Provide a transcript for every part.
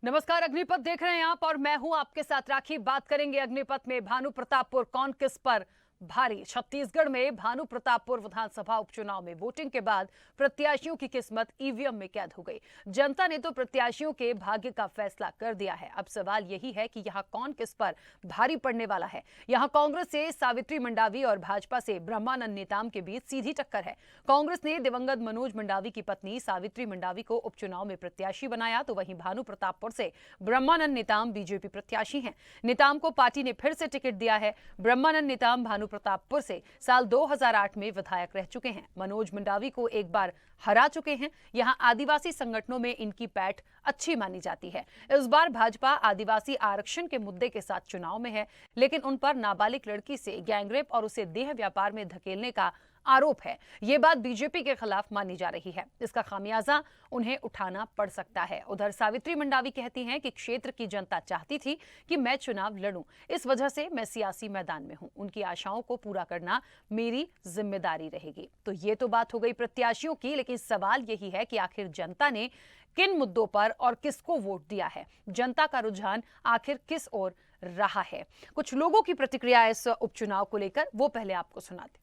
नमस्कार, अग्निपथ देख रहे हैं आप और मैं हूं आपके साथ राखी। बात करेंगे अग्निपथ में भानु प्रतापपुर कौन किस पर भारी। छत्तीसगढ़ में भानु प्रतापपुर विधानसभा उपचुनाव में वोटिंग के बाद प्रत्याशियों की किस्मत ईवीएम में कैद हो गई। जनता ने तो प्रत्याशियों के भाग्य का फैसला कर दिया है। अब सवाल यही है कि यहां कौन किस पर भारी पड़ने वाला है। यहां कांग्रेस से सावित्री मंडावी और भाजपा से ब्रह्मानंद नेताम के बीच सीधी टक्कर है। कांग्रेस ने दिवंगत मनोज मंडावी की पत्नी सावित्री मंडावी को उपचुनाव में प्रत्याशी बनाया, तो वहीं भानु प्रतापपुर से ब्रह्मानंद नेताम बीजेपी प्रत्याशी हैं। नेताम को पार्टी ने फिर से टिकट दिया है। ब्रह्मानंद नेताम भानु प्रतापपुर से साल 2008 में विधायक रह चुके हैं। मनोज मंडावी को एक बार हरा चुके हैं। यहां आदिवासी संगठनों में इनकी पैठ अच्छी मानी जाती है। इस बार भाजपा आदिवासी आरक्षण के मुद्दे के साथ चुनाव में है, लेकिन उन पर नाबालिग लड़की से गैंगरेप और उसे देह व्यापार में धकेलने का आरोप है। यह बात बीजेपी के खिलाफ मानी जा रही है। इसका खामियाजा उन्हें उठाना पड़ सकता है। उधर सावित्री मंडावी कहती हैं कि क्षेत्र की जनता चाहती थी कि मैं चुनाव लड़ूं, इस वजह से मैं सियासी मैदान में हूं। उनकी आशाओं को पूरा करना मेरी जिम्मेदारी रहेगी। तो ये तो बात हो गई प्रत्याशियों की, लेकिन सवाल यही है कि आखिर जनता ने किन मुद्दों पर और किसको वोट दिया है। जनता का रुझान आखिर किस ओर रहा है। कुछ लोगों की प्रतिक्रिया इस उपचुनाव को लेकर वो पहले आपको सुनाते।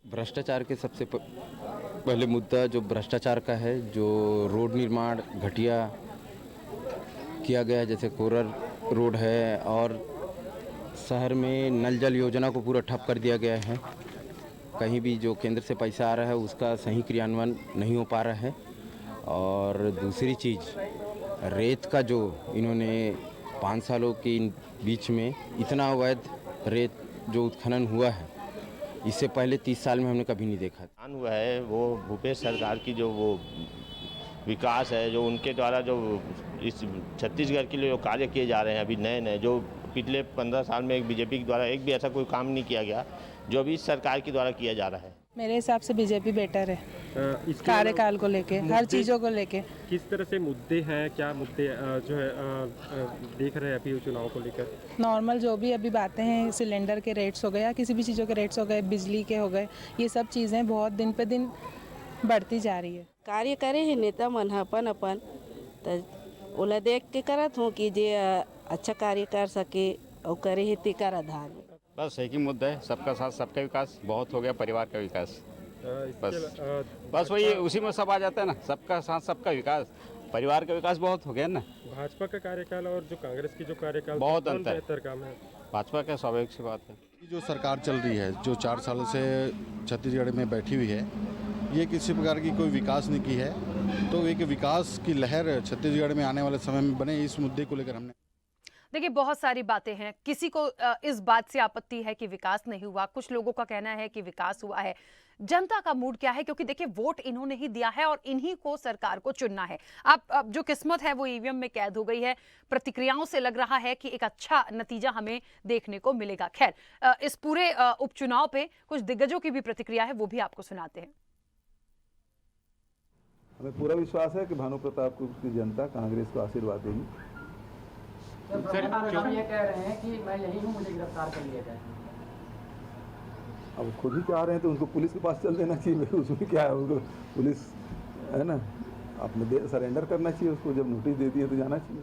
भ्रष्टाचार के सबसे पहले मुद्दा जो भ्रष्टाचार का है, जो रोड निर्माण घटिया किया गया है, जैसे कोरर रोड है, और शहर में नल जल योजना को पूरा ठप कर दिया गया है। कहीं भी जो केंद्र से पैसा आ रहा है उसका सही क्रियान्वयन नहीं हो पा रहा है। और दूसरी चीज़, रेत का जो इन्होंने 5 सालों के बीच में इतना अवैध रेत जो उत्खनन हुआ है, इससे पहले 30 साल में हमने कभी नहीं देखा हुआ है। वो भूपेश सरकार की जो वो विकास है, जो उनके द्वारा जो इस छत्तीसगढ़ के लिए जो कार्य किए जा रहे हैं अभी नए नए, जो पिछले 15 साल में एक बीजेपी के द्वारा एक भी ऐसा कोई काम नहीं किया गया जो अभी इस सरकार के द्वारा किया जा रहा है। मेरे हिसाब से बीजेपी बेटर है। कार्यकाल को लेके, हर चीज़ों को लेके। किस तरह से मुद्दे हैं, क्या मुद्दे जो है देख रहे हैं अभी चुनाव को लेकर? नॉर्मल जो भी अभी बातें हैं, सिलेंडर के रेट्स हो गए या किसी भी चीज़ों के रेट्स हो गए, बिजली के हो गए, ये सब चीज़ें बहुत दिन पे दिन बढ़ती जा रही है। कार्य करे है नेता मन अपन अपन, तो ओला देख के करत हूँ कि जे अच्छा कार्य कर सके और करे है तेकर आधार में। बस एक ही मुद्दा है, सबका साथ सबका विकास। बहुत हो गया परिवार का विकास। बस वही उसी में सब आ जाता है ना, सबका साथ सबका विकास, परिवार का विकास बहुत हो गया ना। भाजपा का कार्यकाल और जो कांग्रेस की जो कार्यकाल, बहुत अंतर काम है। भाजपा का स्वाभाविक सी बात है। जो सरकार चल रही है, जो 4 साल से छत्तीसगढ़ में बैठी हुई है, ये किसी प्रकार की कोई विकास नहीं की है। तो एक विकास की लहर छत्तीसगढ़ में आने वाले समय में बने, इस मुद्दे को लेकर हमने। देखिए, बहुत सारी बातें हैं। किसी को इस बात से आपत्ति है कि विकास नहीं हुआ, कुछ लोगों का कहना है कि विकास हुआ है। जनता का मूड क्या है, क्योंकि देखिए वोट इन्होंने ही दिया है और इन्हीं को सरकार को चुनना है। अब जो किस्मत है वो ईवीएम में कैद हो गई है। प्रतिक्रियाओं से लग रहा है कि एक अच्छा नतीजा हमें देखने को मिलेगा। खैर, इस पूरे उपचुनाव पे कुछ दिग्गजों की भी प्रतिक्रिया है, वो भी आपको सुनाते हैं। हमें पूरा विश्वास है कि भानु प्रतापपुर की जनता कांग्रेस को आशीर्वाद देगी। सर, ये कह रहे हैं कि मैं यही हूँ, मुझे गिरफ्तार कर लिया जाए। अब खुद ही चाह रहे हैं तो उनको पुलिस के पास चल देना चाहिए। उसमें क्या है, उनको पुलिस है ना, अपने सरेंडर करना चाहिए उसको। जब नोटिस दे दिए तो जाना चाहिए।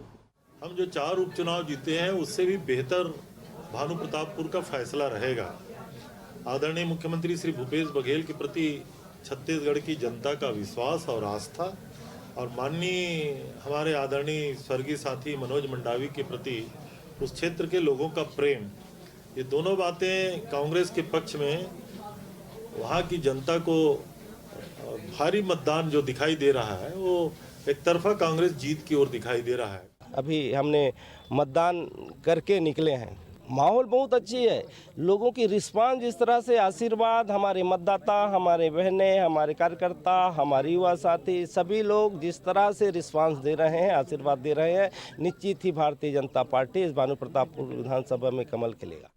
हम जो 4 उपचुनाव जीते हैं उससे भी बेहतर भानु प्रतापपुर का फैसला रहेगा। आदरणीय मुख्यमंत्री श्री भूपेश बघेल के प्रति छत्तीसगढ़ की जनता का विश्वास और आस्था, और माननीय हमारे आदरणीय स्वर्गीय साथी मनोज मंडावी के प्रति उस क्षेत्र के लोगों का प्रेम, ये दोनों बातें कांग्रेस के पक्ष में वहाँ की जनता को भारी मतदान जो दिखाई दे रहा है, वो एक तरफा कांग्रेस जीत की ओर दिखाई दे रहा है। अभी हमने मतदान करके निकले हैं, माहौल बहुत अच्छी है। लोगों की रिस्पांस जिस तरह से, आशीर्वाद, हमारे मतदाता, हमारे बहनें, हमारे कार्यकर्ता, हमारे युवा साथी, सभी लोग जिस तरह से रिस्पांस दे रहे हैं, आशीर्वाद दे रहे हैं, निश्चित ही भारतीय जनता पार्टी इस भानु प्रतापपुर विधानसभा में कमल खिलेगा।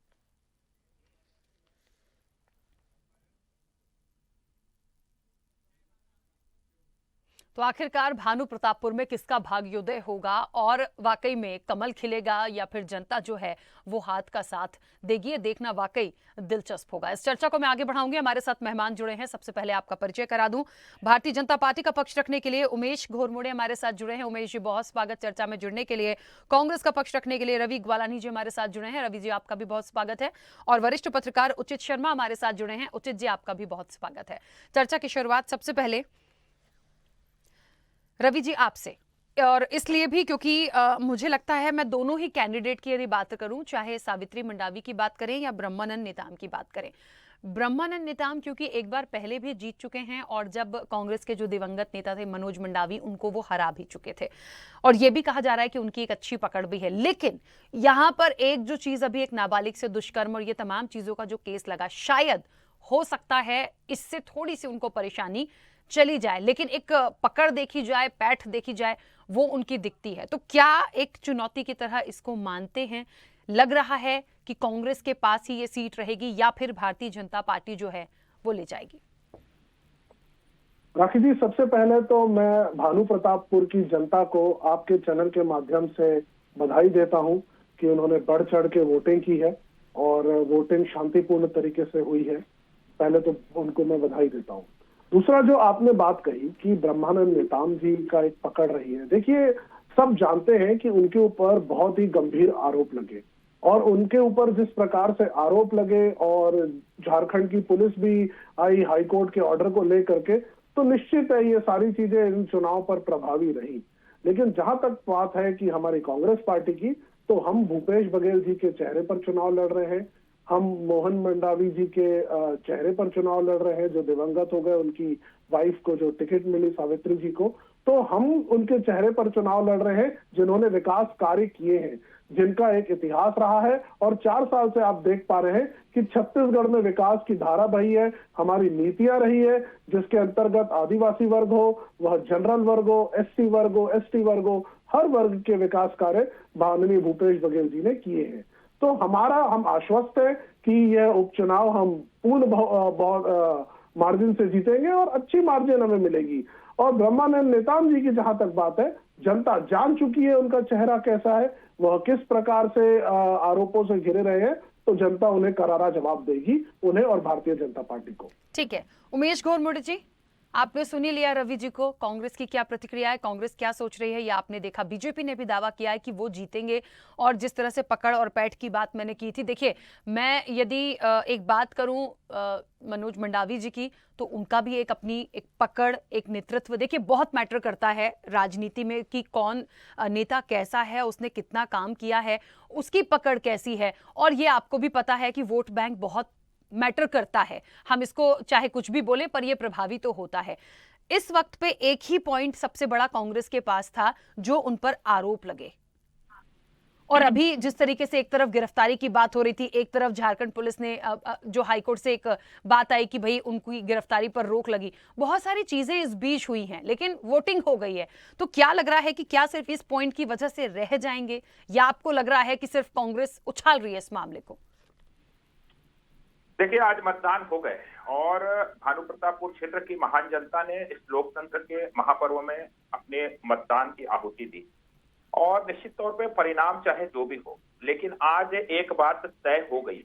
तो आखिरकार भानु प्रतापपुर में किसका भाग्योदय होगा और वाकई में कमल खिलेगा या फिर जनता जो है वो हाथ का साथ देगी, ये देखना वाकई दिलचस्प होगा। इस चर्चा को मैं आगे बढ़ाऊंगी। हमारे साथ मेहमान जुड़े हैं। सबसे पहले आपका परिचय करा दूं। भारतीय जनता पार्टी का पक्ष रखने के लिए उमेश घोरमुड़े हमारे साथ जुड़े हैं। उमेश जी, बहुत स्वागत चर्चा में जुड़ने के लिए। कांग्रेस का पक्ष रखने के लिए रवि ग्वालानी जी हमारे साथ जुड़े हैं। रवि जी, आपका भी बहुत स्वागत है। और वरिष्ठ पत्रकार उचित शर्मा हमारे साथ जुड़े हैं। उचित जी, आपका भी बहुत स्वागत है। चर्चा की शुरुआत सबसे पहले रवि जी आपसे, और इसलिए भी क्योंकि मुझे लगता है मैं दोनों ही कैंडिडेट की यदि बात करूं, चाहे सावित्री मंडावी की बात करें या ब्रह्मानंद नेताम की बात करें, ब्रह्मानंद नेताम क्योंकि एक बार पहले भी जीत चुके हैं और जब कांग्रेस के जो दिवंगत नेता थे मनोज मंडावी, उनको वो हरा भी चुके थे और ये भी कहा जा रहा है कि उनकी एक अच्छी पकड़ भी है। लेकिन यहाँ पर एक जो चीज अभी एक नाबालिग से दुष्कर्म और ये तमाम चीजों का जो केस लगा, शायद हो सकता है इससे थोड़ी सी उनको परेशानी चली जाए, लेकिन एक पकड़ देखी जाए, पैठ देखी जाए, वो उनकी दिखती है। तो क्या एक चुनौती की तरह इसको मानते हैं? लग रहा है कि कांग्रेस के पास ही ये सीट रहेगी या फिर भारतीय जनता पार्टी जो है वो ले जाएगी? राखी जी, सबसे पहले तो मैं भानु प्रतापपुर की जनता को आपके चैनल के माध्यम से बधाई देता हूं कि उन्होंने बढ़ चढ़ के वोटिंग की है और वोटिंग शांतिपूर्ण तरीके से हुई है। पहले तो उनको मैं बधाई देता हूं। दूसरा, जो आपने बात कही कि ब्रह्मानंद नेताम जी का एक पकड़ रही है, देखिए सब जानते हैं कि उनके ऊपर बहुत ही गंभीर आरोप लगे और उनके ऊपर जिस प्रकार से आरोप लगे और झारखंड की पुलिस भी आई हाईकोर्ट के ऑर्डर को लेकर के, तो निश्चित है ये सारी चीजें इन चुनाव पर प्रभावी रही। लेकिन जहां तक बात है कि हमारी कांग्रेस पार्टी की, तो हम भूपेश बघेल जी के चेहरे पर चुनाव लड़ रहे हैं, हम मोहन मंडावी जी के चेहरे पर चुनाव लड़ रहे हैं जो दिवंगत हो गए, उनकी वाइफ को जो टिकट मिली सावित्री जी को, तो हम उनके चेहरे पर चुनाव लड़ रहे हैं जिन्होंने विकास कार्य किए हैं, जिनका एक इतिहास रहा है। और 4 साल से आप देख पा रहे हैं कि छत्तीसगढ़ में विकास की धारा बही है, हमारी नीतियां रही है जिसके अंतर्गत आदिवासी वर्ग हो, वह जनरल वर्ग हो, एससी वर्ग हो, एसटी वर्ग हो, हर वर्ग के विकास कार्य माननीय भूपेश बघेल जी ने किए हैं। तो हम आश्वस्त है कि यह उपचुनाव हम पूर्ण मार्जिन से जीतेंगे और अच्छी मार्जिन हमें मिलेगी। और ब्रह्मानंद नेताम जी की जहां तक बात है, जनता जान चुकी है उनका चेहरा कैसा है, वह किस प्रकार से आरोपों से घिरे रहे हैं, तो जनता उन्हें करारा जवाब देगी, उन्हें और भारतीय जनता पार्टी को। ठीक है, उमेश घोरमुड़े जी, आपने सुन ही लिया रवि जी को, कांग्रेस की क्या प्रतिक्रिया है, कांग्रेस क्या सोच रही है, ये आपने देखा। बीजेपी ने भी दावा किया है कि वो जीतेंगे और जिस तरह से पकड़ और पैठ की बात मैंने की थी, देखिए मैं यदि एक बात करूं मनोज मंडावी जी की, तो उनका भी एक अपनी एक पकड़, एक नेतृत्व, देखिए बहुत मैटर करता है राजनीति में कि कौन नेता कैसा है, उसने कितना काम किया है, उसकी पकड़ कैसी है। और ये आपको भी पता है कि वोट बैंक बहुत मैटर करता है, हम इसको चाहे कुछ भी बोले पर ये प्रभावी तो होता है। इस वक्त पे एक ही पॉइंट सबसे बड़ा कांग्रेस के पास था जो उन पर आरोप लगे, और अभी जिस तरीके से एक तरफ गिरफ्तारी की बात हो रही थी, एक तरफ झारखंड पुलिस ने जो हाईकोर्ट से एक बात आई कि भाई उनकी गिरफ्तारी पर रोक लगी, बहुत सारी चीजें इस बीच हुई हैं, लेकिन वोटिंग हो गई है। तो क्या लग रहा है कि क्या सिर्फ इस पॉइंट की वजह से रह जाएंगे, या आपको लग रहा है कि सिर्फ कांग्रेस उछाल रही है इस मामले को? देखिए, आज मतदान हो गए और भानु प्रतापपुर क्षेत्र की महान जनता ने इस लोकतंत्र के महापर्व में अपने मतदान की आहुति दी और निश्चित तौर पे परिणाम चाहे जो भी हो, लेकिन आज एक बात तय हो गई।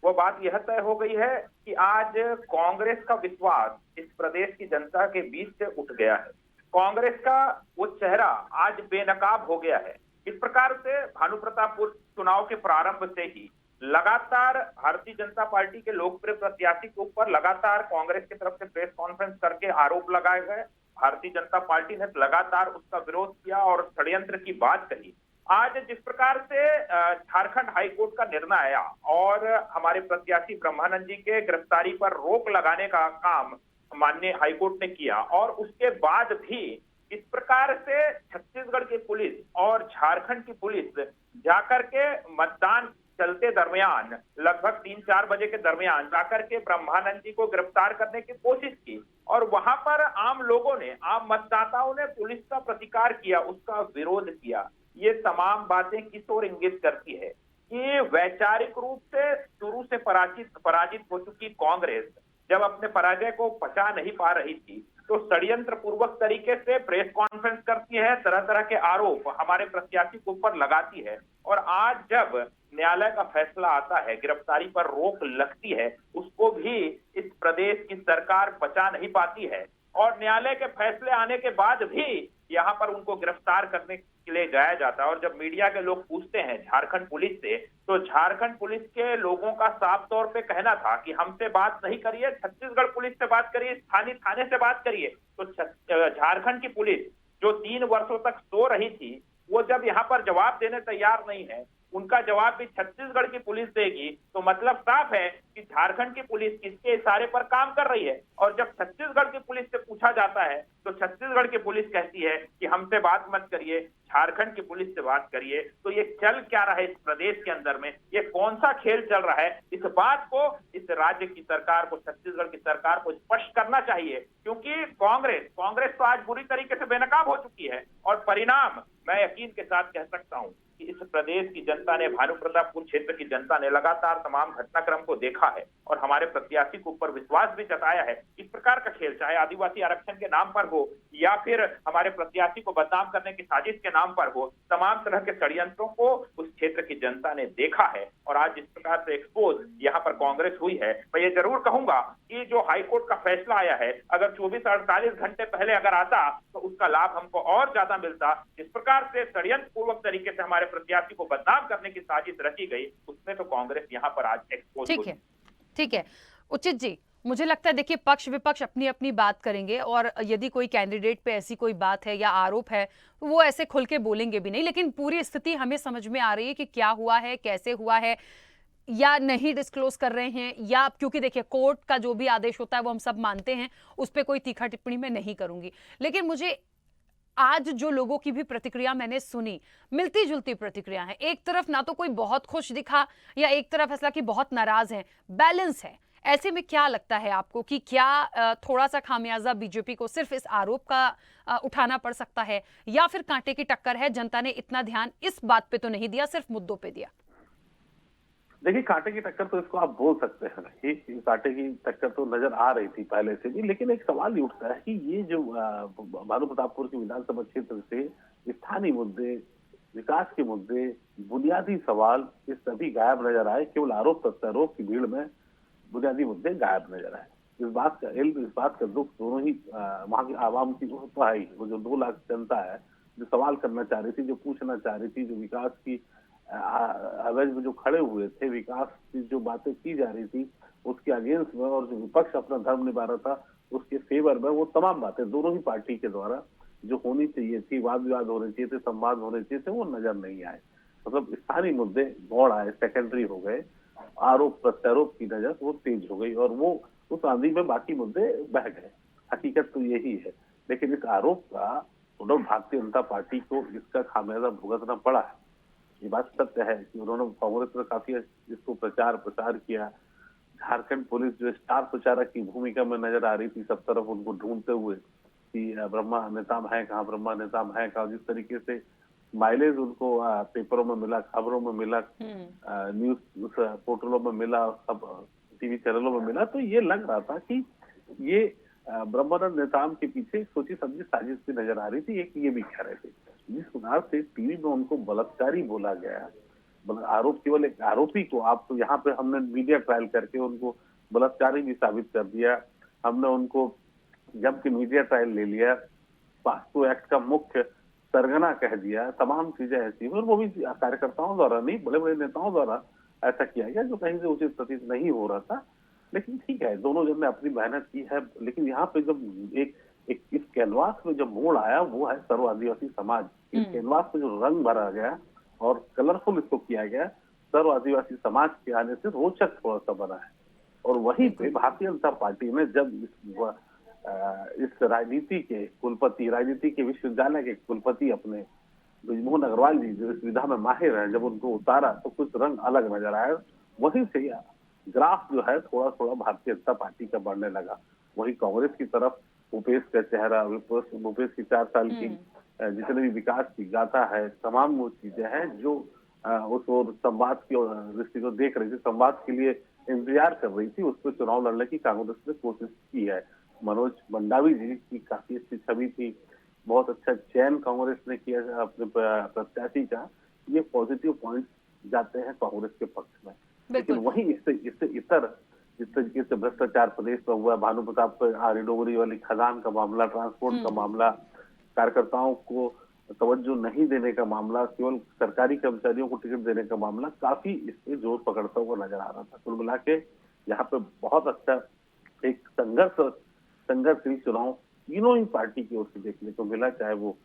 वो बात यह तय हो गई है कि आज कांग्रेस का विश्वास इस प्रदेश की जनता के बीच से उठ गया है। कांग्रेस का वो चेहरा आज बेनकाब हो गया है। इस प्रकार से भानु प्रतापपुर चुनाव के प्रारंभ से ही लगातार भारतीय जनता पार्टी के लोकप्रिय प्रत्याशी के ऊपर लगातार कांग्रेस की तरफ से प्रेस कॉन्फ्रेंस करके आरोप लगाए गए। भारतीय जनता पार्टी ने लगातार उसका विरोध किया और षड्यंत्र की बात कही। आज जिस प्रकार से झारखंड हाईकोर्ट का निर्णय आया और हमारे प्रत्याशी ब्रह्मानंद जी के गिरफ्तारी पर रोक लगाने का काम माननीय हाईकोर्ट ने किया, और उसके बाद भी इस प्रकार से छत्तीसगढ़ की पुलिस और झारखंड की पुलिस जाकर के मतदान चलते दरमियान लगभग 3-4 बजे के दरमियान जाकर के ब्रह्मानंद जी को गिरफ्तार करने की कोशिश की, और वहां पर आम लोगों ने, आम मतदाताओं ने पुलिस का प्रतिकार किया, उसका विरोध किया। ये तमाम बातें किस ओर इंगित करती है कि वैचारिक रूप से शुरू से पराजित हो चुकी कांग्रेस जब अपने पराजय को पचा नहीं पा रही थी, तो षड्यंत्र पूर्वक तरीके से प्रेस कॉन्फ्रेंस करती है, तरह तरह के आरोप हमारे प्रत्याशी के ऊपर लगाती है। और आज जब न्यायालय का फैसला आता है, गिरफ्तारी पर रोक लगती है, उसको भी इस प्रदेश की सरकार बचा नहीं पाती है। और न्यायालय के फैसले आने के बाद भी यहाँ पर उनको गिरफ्तार करने के लिए जाया जाता है। और जब मीडिया के लोग पूछते हैं झारखंड पुलिस से, तो झारखंड पुलिस के लोगों का साफ तौर पे कहना था कि हमसे बात नहीं करिए, छत्तीसगढ़ पुलिस से बात करिए, स्थानीय थाने से बात करिए। तो झारखंड की पुलिस जो 3 वर्षों तक सो रही थी, वो जब यहाँ पर जवाब देने तैयार नहीं है, उनका जवाब भी छत्तीसगढ़ की पुलिस देगी, तो मतलब साफ है कि झारखंड की पुलिस किसके इशारे पर काम कर रही है। और जब छत्तीसगढ़ की पुलिस से पूछा जाता है तो छत्तीसगढ़ की पुलिस कहती है कि हमसे बात मत करिए, झारखंड की पुलिस से बात करिए। तो ये चल क्या रहा है इस प्रदेश के अंदर में, ये कौन सा खेल चल रहा है, इस बात को इस राज्य की सरकार को, छत्तीसगढ़ की सरकार को स्पष्ट करना चाहिए। क्योंकि कांग्रेस तो आज बुरी तरीके से बेनकाब हो चुकी है। और परिणाम मैं यकीन के साथ कह सकता हूं कि इस प्रदेश की जनता ने, भानु प्रतापपुर क्षेत्र की जनता ने लगातार तमाम घटनाक्रम को देखा है और हमारे प्रत्याशी के ऊपर विश्वास भी जताया है। इस प्रकार का खेल, चाहे आदिवासी आरक्षण के नाम पर हो या फिर हमारे प्रत्याशी को बदनाम करने की साजिश के नाम पर हो, तमाम तरह के षड्यंत्रों को उस क्षेत्र की जनता ने देखा है। और आज जिस प्रकार से एक्सपोज यहाँ पर कांग्रेस हुई है, मैं ये जरूर कहूंगा कि जो हाईकोर्ट का फैसला आया है, अगर 24-48 घंटे पहले अगर आता तो उसका लाभ हमको और ज्यादा मिलता। जिस प्रकार से षड्यंत्र पूर्वक तरीके से हमारे प्रत्याशी को बदनाम करने की साजिश रची गई, उसमें तो कांग्रेस यहाँ पर आज एक्सपोज हुई। ठीक है उचित जी, मुझे लगता है देखिए पक्ष विपक्ष अपनी अपनी बात करेंगे और यदि कोई कैंडिडेट पे ऐसी कोई बात है या आरोप है तो वो ऐसे खुल के बोलेंगे भी नहीं, लेकिन पूरी स्थिति हमें समझ में आ रही है कि क्या हुआ है, कैसे हुआ है, या नहीं डिस्क्लोज कर रहे हैं, या क्योंकि देखिए कोर्ट का जो भी आदेश होता है वो हम सब मानते हैं, उस पर कोई तीखा टिप्पणी मैं नहीं करूंगी। लेकिन मुझे आज जो लोगों की भी प्रतिक्रिया मैंने सुनी, मिलती जुलती प्रतिक्रिया है। एक तरफ ना तो कोई बहुत खुश दिखा या एक तरफ ऐसा कि बहुत नाराज है, बैलेंस है। ऐसे में क्या लगता है आपको कि क्या थोड़ा सा खामियाजा बीजेपी को सिर्फ इस आरोप का उठाना पड़ सकता है, या फिर कांटे की टक्कर है, जनता ने इतना ध्यान इस बात पे तो नहीं दिया, सिर्फ मुद्दों पे दिया? देखिए, कांटे की टक्कर तो इसको आप बोल सकते हैं, ये कांटे की टक्कर तो नजर आ रही थी पहले से भी। लेकिन एक सवाल ये उठता है कि ये जो भानु प्रतापपुर की विधानसभा क्षेत्र से स्थानीय मुद्दे, विकास के मुद्दे, बुनियादी सवाल, ये सभी गायब नजर आए। केवल आरोप प्रत्यारोप की भीड़ में बुनियादी मुद्दे गायब नजर आए। इस बात का इल्म, इस बात का दुख दोनों ही वहां की आवाम की तो है ही। वो जो 2 लाख जनता है जो सवाल करना चाह रही थी, जो पूछना चाह रही थी, जो विकास की आवाज में जो खड़े हुए थे, विकास की जो बातें की जा रही थी उसके अगेंस्ट में, और जो विपक्ष अपना धर्म निभा रहा था उसके फेवर में, वो तमाम बातें दोनों ही पार्टी के द्वारा जो होनी चाहिए थी, वाद विवाद होने चाहिए थे, संवाद होने चाहिए थे, वो नजर नहीं आए। मतलब स्थानीय मुद्दे गौड़ आए, सेकेंडरी हो गए। आरोप प्रत्यारोप की नजर वो तेज हो गई और वो उस आंधी में बाकी मुद्दे बह गए। हकीकत तो यही है। लेकिन इस आरोप का भारतीय जनता पार्टी को इसका खामियाजा भुगतना पड़ा है। ये बात सत्य है कि उन्होंने कांग्रेस में काफी इसको प्रचार किया। झारखंड पुलिस जो स्टार प्रचारक की भूमिका में नजर आ रही थी, सब तरफ उनको ढूंढते हुए कि ब्रह्मा नेताम है कहाँ, ब्रह्मा नेताम है कहाँ। जिस तरीके से माइलेज उनको पेपरों में मिला, खबरों में मिला, न्यूज पोर्टलों में मिला, सब टीवी चैनलों में मिला, तो ये लग रहा था कि ये ब्रह्मानंद नेताम के पीछे सोची समझी साजिश भी नजर आ रही थी। एक ये भी कह रहे थे जिस प्रकार से टीवी में उनको बलात्कारी बोला गया, आरोप केवल एक आरोपी को, आप तो यहाँ पे हमने मीडिया ट्रायल करके उनको बलात्कारी भी साबित कर दिया, हमने उनको जब कि मीडिया ट्रायल ले लिया, पास्को एक्ट का मुख्य सरगना कह दिया, तमाम चीजें ऐसी, और वो भी कार्यकर्ताओं द्वारा नहीं, बड़े बड़े नेताओं द्वारा ऐसा किया गया जो कहीं से उचित प्रतीत नहीं हो रहा था। लेकिन ठीक है, दोनों जन ने अपनी मेहनत की है। लेकिन यहाँ पे जब एक इस कैनवास में जब मोड़ आया, वो है सर्व आदिवासी समाज। इस कैनवास में जो रंग भरा गया और कलरफुल इसको किया गया, सर्व आदिवासी समाज के आने से रोचक थोड़ा सा बना है। और वहीं पे भारतीय जनता पार्टी ने जब इस राजनीति के कुलपति, राजनीति के विश्वविद्यालय के कुलपति अपने ब्रिजमोहन अग्रवाल जी जो इस विधा में माहिर है, जब उनको उतारा तो कुछ रंग अलग नजर आया। वहीं से ग्राफ जो है थोड़ा थोड़ा भारतीय जनता पार्टी का बढ़ने लगा। वही कांग्रेस की तरफ भूपेश का चेहरा, भूपेश की 4 साल की जितने भी विकास की गाथा है, तमाम वो चीजें हैं जो उस और संवाद की दृष्टि को देख रही थी, संवाद के लिए इंतजार कर रही थी, उस पर चुनाव लड़ने की कांग्रेस ने कोशिश की है। मनोज मंडावी जी की काफी अच्छी छवि थी, बहुत अच्छा चयन कांग्रेस ने किया अपने प्रत्याशी का, ये पॉजिटिव पॉइंट जाते हैं कांग्रेस के पक्ष में। लेकिन वहीं इससे इतर जिस तरीके से भ्रष्टाचार प्रदेश में हुआ, भानु प्रताप आर्य डोगरी वाली खदान का मामला, ट्रांसपोर्ट का मामला, कार्यकर्ताओं को तवज्जो नहीं देने का मामला, केवल सरकारी कर्मचारियों को टिकट देने का मामला, काफी इसमें जोर पकड़ता हुआ नजर आ रहा था। कुल मिला के यहाँ पे बहुत अच्छा एक संघर्षशील चुनाव तीनों ही पार्टी की ओर से देखने को मिला, चाहे वो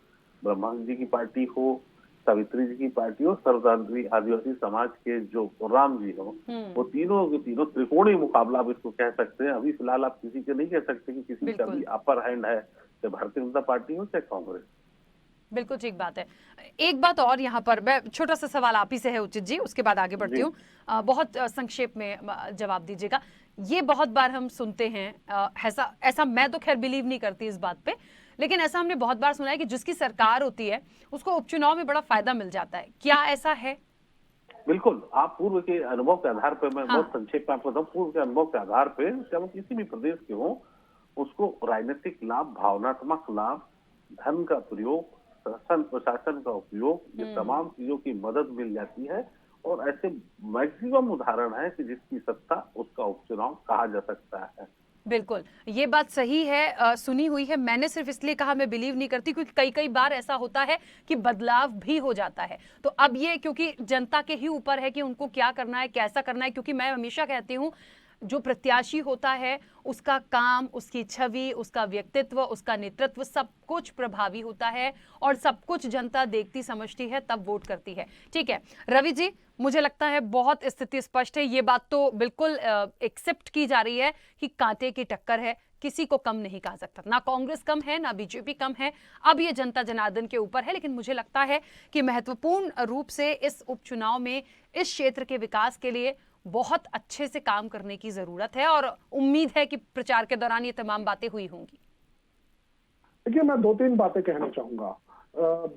ब्रह्मानंद जी की पार्टी हो, सावित्री जी की पार्टी हो, सर्वतांत्रिक आदिवासी समाज के जो राम जी हो, वो तीनों के तीनों त्रिकोणीय मुकाबला आप इसको कह सकते हैं। अभी फिलहाल आप किसी के नहीं कह सकते कि किसी का भी अपर हैंड है, चाहे भारतीय जनता पार्टी हो चाहे कांग्रेस। बिल्कुल ठीक बात है। एक बात और यहाँ पर, मैं छोटा सा सवाल आप ही से है उचित जी, उसके बाद आगे बढ़ती हूँ। बहुत संक्षेप में जवाब दीजिएगा। ये बहुत बार हम सुनते हैं, ऐसा मैं तो खैर बिलीव नहीं करती इस बात पे, लेकिन ऐसा हमने बहुत बार सुना है कि जिसकी सरकार होती है उसको उपचुनाव में बड़ा फायदा मिल जाता है। क्या ऐसा है? बिल्कुल, आप पूर्व के अनुभव के आधार पर, मैं बहुत संक्षेप में आपको बताऊं, पूर्व के अनुभव के आधार पर चाहे वो किसी भी प्रदेश के हो, उसको राजनीतिक लाभ, भावनात्मक लाभ, धन का प्रयोग, शासन प्रशासन का उपयोग, ये तमाम चीजों की मदद मिल जाती है। और ऐसे मैक्सिमम उदाहरण है कि जिसकी सत्ता उसका उपचुनाव कहा जा सकता है। बिल्कुल, ये बात सही है, सुनी हुई है। मैंने सिर्फ इसलिए कहा मैं बिलीव नहीं करती क्योंकि कई बार ऐसा होता है कि बदलाव भी हो जाता है। तो अब ये क्योंकि जनता के ही ऊपर है कि उनको क्या करना है, कैसा करना है, क्योंकि मैं हमेशा कहती हूँ जो प्रत्याशी होता है उसका काम, उसकी छवि, उसका व्यक्तित्व, उसका नेतृत्व सब कुछ प्रभावी होता है और सब कुछ जनता देखती समझती है, तब वोट करती है। ठीक है रवि जी, मुझे लगता है बहुत स्थिति स्पष्ट है। ये बात तो बिल्कुल एक्सेप्ट की जा रही है कि कांटे की टक्कर है, किसी को कम नहीं कहा सकता, ना कांग्रेस कम है ना बीजेपी कम है। अब ये जनता जनार्दन के ऊपर है, लेकिन मुझे लगता है कि महत्वपूर्ण रूप से इस उपचुनाव में इस क्षेत्र के विकास के लिए बहुत अच्छे से काम करने की जरूरत है और उम्मीद है कि प्रचार के दौरान ये तमाम बातें हुई होंगी। देखिए, मैं 2-3 बातें कहना चाहूंगा।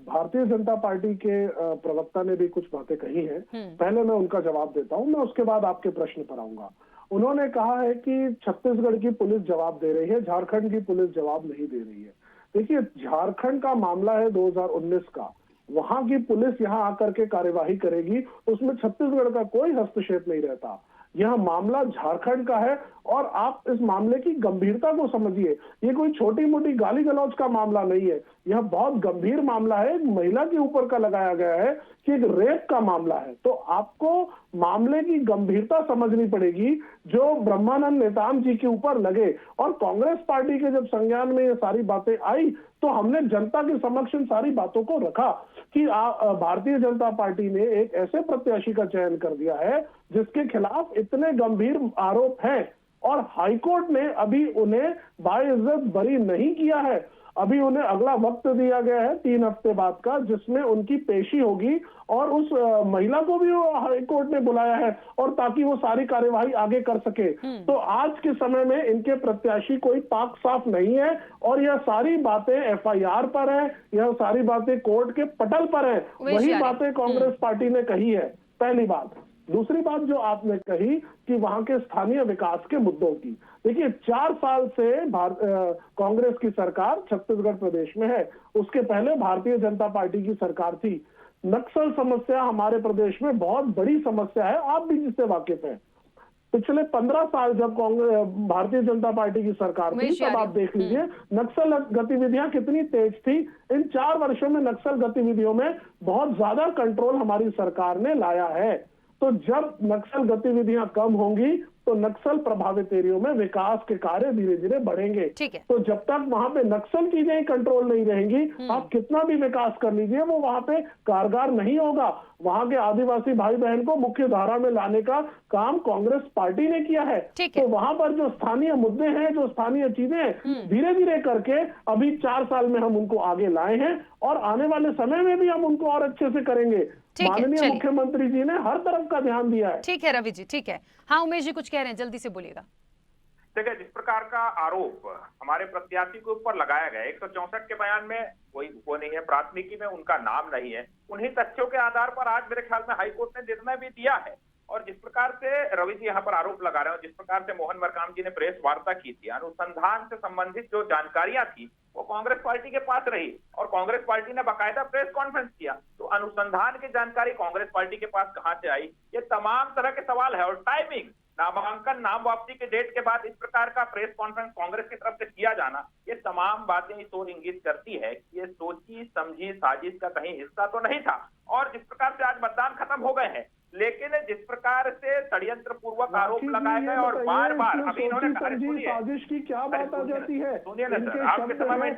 भारतीय जनता पार्टी के प्रवक्ता ने भी कुछ बातें कही हैं, पहले मैं उनका जवाब देता हूं, मैं उसके बाद आपके प्रश्न पर आऊंगा। उन्होंने कहा है कि छत्तीसगढ़ की पुलिस जवाब दे रही है, झारखंड की पुलिस जवाब नहीं दे रही है। देखिए, झारखंड का मामला है 2019 का, वहां की पुलिस यहां आकर के कार्यवाही करेगी, उसमें छत्तीसगढ़ का कोई हस्तक्षेप नहीं रहता। यह मामला झारखंड का है और आप इस मामले की गंभीरता को समझिए। ये कोई छोटी मोटी गाली गलौज का मामला नहीं है, यह बहुत गंभीर मामला है। एक महिला के ऊपर का लगाया गया है कि एक रेप का मामला है। तो आपको मामले की गंभीरता समझनी पड़ेगी जो ब्रह्मानंद नेताम जी के ऊपर लगे। और कांग्रेस पार्टी के जब संज्ञान में ये सारी बातें आई तो हमने जनता के समक्ष इन सारी बातों को रखा कि भारतीय जनता पार्टी ने एक ऐसे प्रत्याशी का चयन कर दिया है जिसके खिलाफ इतने गंभीर आरोप हैं और हाईकोर्ट ने अभी उन्हें बाइज्जत बरी नहीं किया है। अभी उन्हें अगला वक्त दिया गया है 3 हफ्ते बाद का, जिसमें उनकी पेशी होगी और उस महिला को भी हाईकोर्ट ने बुलाया है और ताकि वो सारी कार्यवाही आगे कर सके। तो आज के समय में इनके प्रत्याशी कोई पाक साफ नहीं है और यह सारी बातें एफआईआर पर है, यह सारी बातें कोर्ट के पटल पर है। वही बातें कांग्रेस पार्टी ने कही है, पहली बात। दूसरी बात जो आपने कही कि वहां के स्थानीय विकास के मुद्दों की, देखिए 4 साल से कांग्रेस की सरकार छत्तीसगढ़ प्रदेश में है, उसके पहले भारतीय जनता पार्टी की सरकार थी। नक्सल समस्या हमारे प्रदेश में बहुत बड़ी समस्या है, आप भी जिससे वाकिफ हैं। पिछले 15 साल जब भारतीय जनता पार्टी की सरकार थी तब आप देख लीजिए नक्सल गतिविधियां कितनी तेज थी। इन 4 वर्षों में नक्सल गतिविधियों में बहुत ज्यादा कंट्रोल हमारी सरकार ने लाया है। तो जब नक्सल गतिविधियां कम होंगी तो नक्सल प्रभावित एरियो में विकास के कार्य धीरे धीरे बढ़ेंगे। तो जब तक वहां पे नक्सल चीजें कंट्रोल नहीं रहेंगी, आप कितना भी विकास कर लीजिए वो वहां पे कारगर नहीं होगा। वहां के आदिवासी भाई बहन को मुख्य धारा में लाने का काम कांग्रेस पार्टी ने किया है। तो वहां पर जो स्थानीय मुद्दे हैं, जो स्थानीय चीजें हैं, धीरे धीरे करके अभी 4 साल में हम उनको आगे लाए हैं और आने वाले समय में भी हम उनको और अच्छे से करेंगे। माननीय मुख्यमंत्री जी ने हर तरफ का ध्यान दिया है। ठीक है रवि जी, ठीक है। हाँ उमेश जी कुछ कह रहे हैं, जल्दी से बोलिएगा। देखिए, जिस प्रकार का आरोप हमारे प्रत्याशी के ऊपर लगाया गया, 164 के बयान में कोई वो नहीं है, प्राथमिकी में उनका नाम नहीं है, उन्हीं तथ्यों के आधार पर आज मेरे ख्याल में हाईकोर्ट ने निर्णय भी दिया है और जिस प्रकार से रवि जी यहाँ पर आरोप लगा रहे हो, जिस प्रकार से मोहन मरकाम जी ने प्रेस वार्ता की थी, अनुसंधान से संबंधित जो जानकारियां थी वो कांग्रेस पार्टी के पास रही और कांग्रेस पार्टी ने बाकायदा प्रेस कॉन्फ्रेंस किया। तो अनुसंधान की जानकारी कांग्रेस पार्टी के पास कहां से आई, ये तमाम तरह के सवाल है। और टाइमिंग, नामांकन, नाम वापसी के डेट के बाद इस प्रकार का प्रेस कॉन्फ्रेंस कांग्रेस की तरफ से किया जाना, ये तमाम बातें इस ओर इंगित करती है कि ये सोची समझी साजिश का कहीं हिस्सा तो नहीं था। और जिस प्रकार से आज मतदान खत्म हो गए हैं, लेकिन जिस प्रकार से षड्यंत्र पूर्वक आरोप लगाए गए और बार बार अभी इन्होंने साजिश की क्या बात आ जाती है? सुनिए ना सर, आपके समय में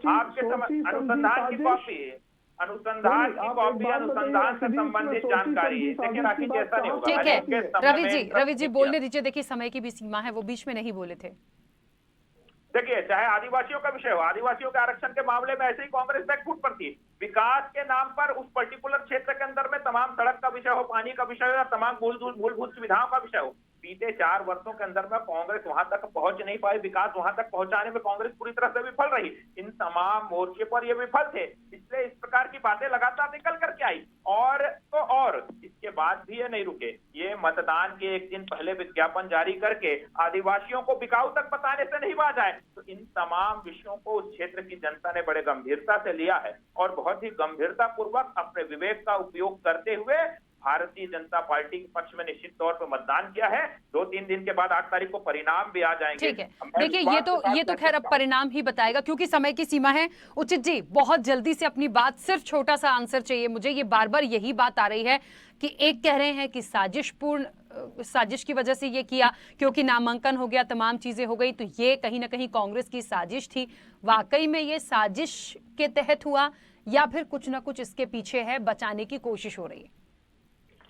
आपके समय अनुसंधान की कॉपी, अनुसंधान से संबंधित जानकारी, देखिए राखी जी ऐसा नहीं होगा। ठीक है रवि जी बोलने दीजिए, देखिए समय की भी सीमा है, वो बीच में नहीं बोले थे। देखिए, चाहे आदिवासियों का विषय हो, आदिवासियों के आरक्षण के मामले में ऐसे ही कांग्रेस बैकफुट पर थी। विकास के नाम पर उस पर्टिकुलर क्षेत्र के अंदर में तमाम सड़क का विषय हो, पानी का विषय हो या तमाम मूलभूत सुविधाओं का विषय हो, बीते 4 वर्षों के अंदर में कांग्रेस वहां तक पहुंच नहीं पाई। विकास वहां तक पहुंचाने में कांग्रेस पूरी तरह से विफल रही। इन तमाम मोर्चे पर ये विफल थे, इसलिए इस प्रकार की बातें लगातार निकल करके आई। और तो और इसके बाद भी ये नहीं रुके, ये मतदान के एक दिन पहले विज्ञापन जारी करके आदिवासियों को बिकाऊ तक बताने से नहीं बाज आए। तो इन तमाम विषयों को उस क्षेत्र की जनता ने बड़े गंभीरता से लिया है और बहुत ही गंभीरता पूर्वक अपने विवेक का उपयोग करते हुए भारतीय जनता पार्टी के पक्ष में निश्चित तौर पर मतदान किया है। 2-3 दिन के बाद 8 तारीख को परिणाम भी आ जाएंगे। ठीक है, देखिए ये तो खैर अब परिणाम ही बताएगा क्योंकि समय की सीमा है। उचित जी, बहुत जल्दी से अपनी बात, सिर्फ छोटा सा आंसर चाहिए मुझे। ये बार बार यही बात आ रही है कि एक कह रहे हैं कि साजिश की वजह से ये किया क्योंकि नामांकन हो गया, तमाम चीजें हो गई, तो ये कहीं ना कहीं कांग्रेस की साजिश थी। वाकई में ये साजिश के तहत हुआ या फिर कुछ ना कुछ इसके पीछे है, बचाने की कोशिश हो रही है?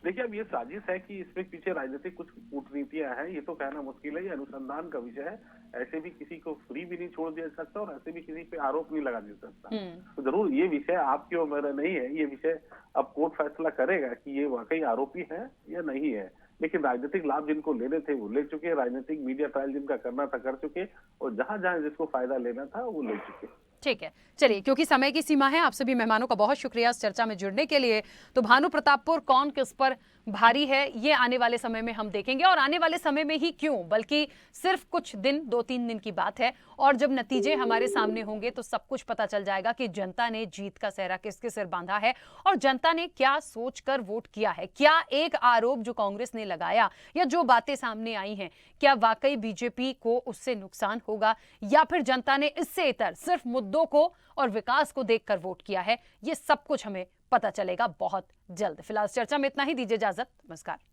देखिए, अब ये साजिश है कि इसमें पीछे राजनीतिक कुछ कूटनीतियां हैं, ये तो कहना मुश्किल है। ये अनुसंधान का विषय है, ऐसे भी किसी को फ्री भी नहीं छोड़ दिया सकता और ऐसे भी किसी पे आरोप नहीं लगा दिया सकता। तो जरूर ये विषय आपकी और मेरा नहीं है, ये विषय अब कोर्ट फैसला करेगा कि ये वाकई आरोपी है या नहीं है। लेकिन राजनीतिक लाभ जिनको लेने थे वो ले चुके, राजनीतिक मीडिया ट्रायल जिनका करना था कर चुके, और जहां जहां जिसको फायदा लेना था वो ले चुके। ठीक है, चलिए, क्योंकि समय की सीमा है, आप सभी मेहमानों का बहुत शुक्रिया इस चर्चा में जुड़ने के लिए। तो भानु प्रतापपुर कौन किस पर भारी है, ये आने वाले समय में हम देखेंगे, और आने वाले समय में ही क्यों, बल्कि सिर्फ कुछ दिन, 2-3 दिन की बात है। और जब नतीजे हमारे सामने होंगे तो सब कुछ पता चल जाएगा कि जनता ने जीत का सेहरा किसके सिर बांधा है और जनता ने क्या सोचकर वोट किया है। क्या एक आरोप जो कांग्रेस ने लगाया या जो बातें सामने आई हैं, क्या वाकई बीजेपी को उससे नुकसान होगा या फिर जनता ने इससे इतर सिर्फ मुद्दों को और विकास को देखकर वोट किया है, ये सब कुछ हमें पता चलेगा बहुत जल्द। फिलहाल चर्चा में इतना ही, दीजिए इजाजत, नमस्कार।